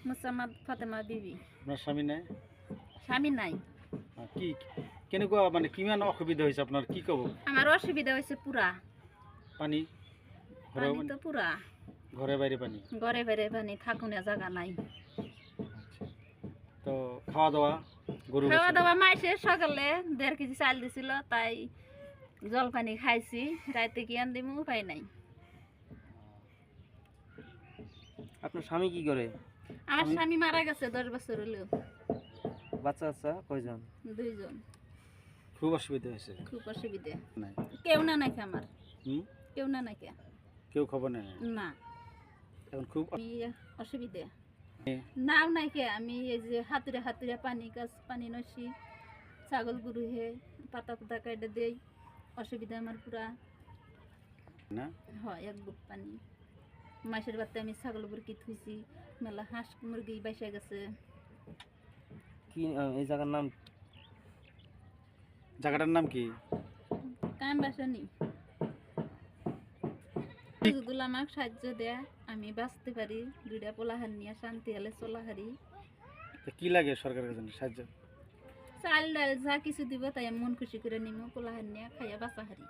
মুসাম্মদ ফাতেমা বিবি। আপনার স্বামী নাই? স্বামী নাই। কি কেনেকুৱা মানে কিমান অসুবিধা হৈছে আপনার কি কব? আমার অসুবিধা হয়েছে পুরা পানি পানি তো পুরা ঘরে বাইরে পানি, ঘরে বাইরে পানি, থাকুনে জায়গা নাই। তো খাওয়া দাওয়া গরু খাওয়া দাওয়া মাইসে সকালে 1.5 কেজি চাল দিছিল, তাই জল পানি খাইছি, রাতে কি আন দিমু উপায় নাই। আপনার স্বামী কি করে? আমার স্বামী মারা গেছে 10 বছর হলো। বাচ্চা আছে কয়জন? 2 জন। খুব অসুবিধা হয়েছে? খুব অসুবিধা। নাই কেউ না নাকি আমার? হুম, কেউ না নাকি? কেউ খবর নেই না। এখন খুব আমি অসুবিধা নাও নাকি, আমি এই যে হাতুরে হাতুরে পানি গাছ পানি নসি, ছাগল গরু হে পাতা পাতা কাটে দেই, অসুবিধা আমার পুরা। না হয় এক বুক পানি। মাসের বাড়িতে আমি ছাগল বুরকি থুইছি, মেলা হাঁস মুরগি বাইসা গেছে। কি এই জায়গার নাম? জায়গাটার নাম কি? কাম বাসানি গুলো আমাকে সাহায্য দেয়, আমি বাঁচতে পারি, 2টা পোলাহার নিয়ে শান্তি হলে চলা হারি। তো কি লাগে সরকারের কাছে সাহায্য? চাল ডাল যা কিছু দিব তাই আমি মন খুশি করে নিমু, পোলাহার নিয়ে খাইয়া বাঁচা হারি।